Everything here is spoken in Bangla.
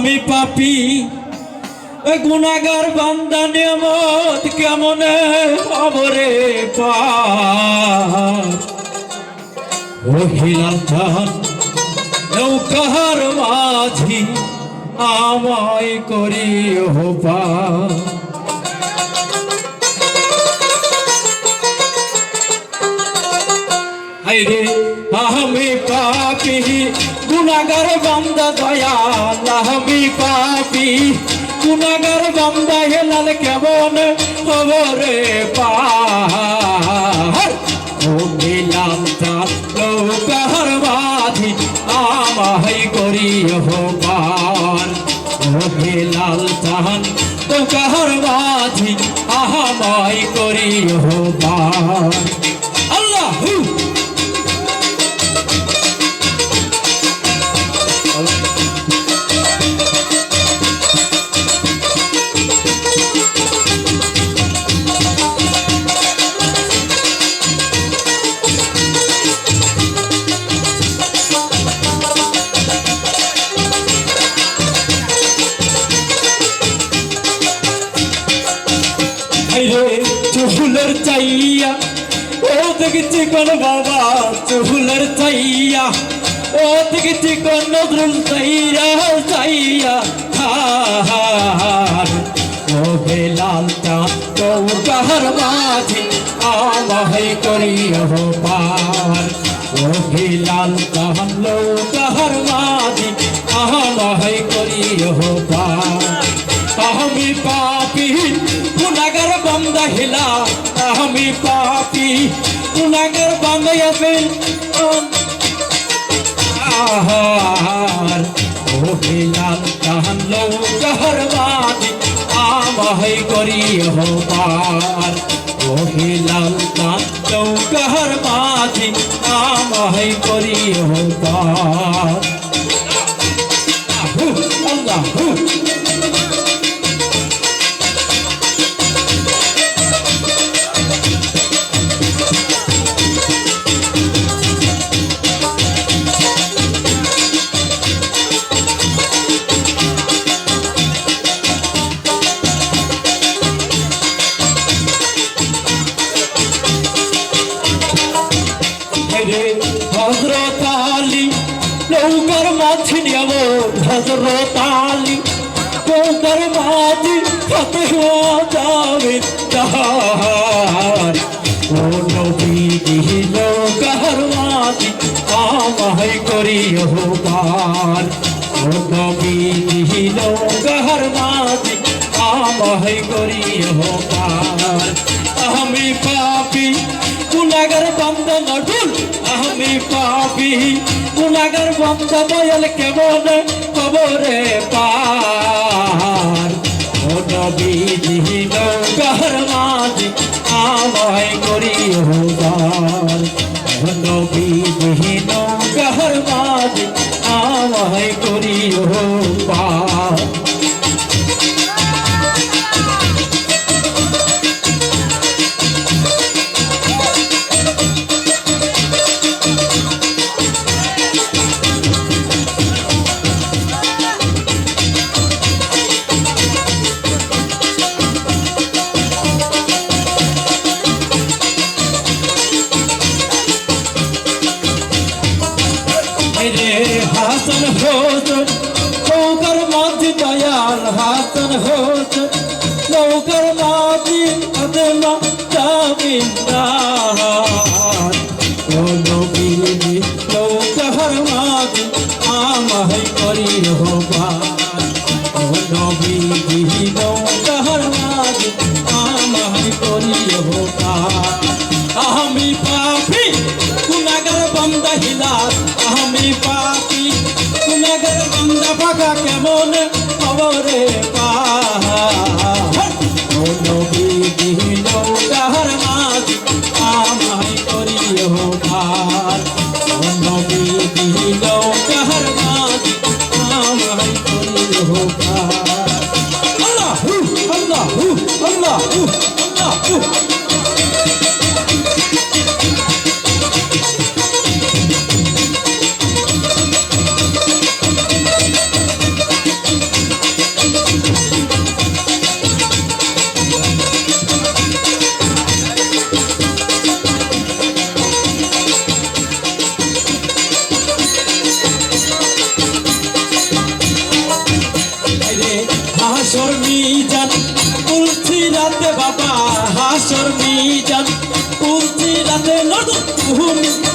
আমি পাপী গুনাহগার বান্দা নিয়ামত কেমনে খবরে পার ও হিলাল জান নৌকার মাঝি আমায় করিও পার হায়রে আমি পাপী গুনাহগার বান্দা দয়াল আমি পাপী গুনাহগার বান্দা হেলাল কেমন খবরে পার ও হিলাল জান নৌকার মাঝি আমায় করিও পার ও হিলাল জান নৌকার মাঝি আমায় করিও পার আল্লাহু চুহুলের চাইয়া ও দেখছি কোন বাবা চুহুলের চাইয়া ও দেখছি কোন নজরুল চাইয়া চাইয়া ও বেলাল চাঁদ নৌকার মাঝি আমায় করিও পার ও বেলাল চাঁদ নৌকার মাঝি আমায় করিও পার আমি পাপী গুনাহগার বান্দা হিলাল আমি পাপী গুনাহগার বান্দা আছেন আহার ও হিলাল জান নৌকার মাঝি আমায় করিও পার ও হিলাল জান নৌকার মাঝি আমায় করিও পার আল্লাহু হযরত আলী নৌকার মাঝি নিয়ামত হযরত আলী নৌকার মাঝি ফতেহ জামিন জাহার ও নবীজি নৌকার মাঝি আমায় করিও পার ও নবীজি নৌকার মাঝি আমায় করিও পার আমি পাপী গুনাহগার বান্দা নজরুল আমি পাপী গুনাহগার বান্দা দয়াল কেমন খবরে পার ও নবীজি নৌকার মাঝি আমায় করিও পার ও নবীজি নৌকার মাঝি আমায় করিও পার হাসান হোসেন নৌকার মাঝি দয়াল হাসান হোসেন নৌকার মাঝি আদেলা জামিনদার ও নবীজি নৌকার মাঝি আমায় করিও পার ও নবীজি নৌকার মাঝি আমায় করিও পার আমি পাপী গুনাহগার বান্দা হিলাল আমি পাপী গুনাহগার বান্দা পাকা কেমন খবরে পার ও নবীজি নৌকার মাঝি আমায় করিও পার ও নবীজি নৌকার মাঝি আমায় করিও পার আল্লাহু আল্লাহু আল্লাহু আল্লাহু হাসর মিজান পুলসি রাতে লড়ো তুমি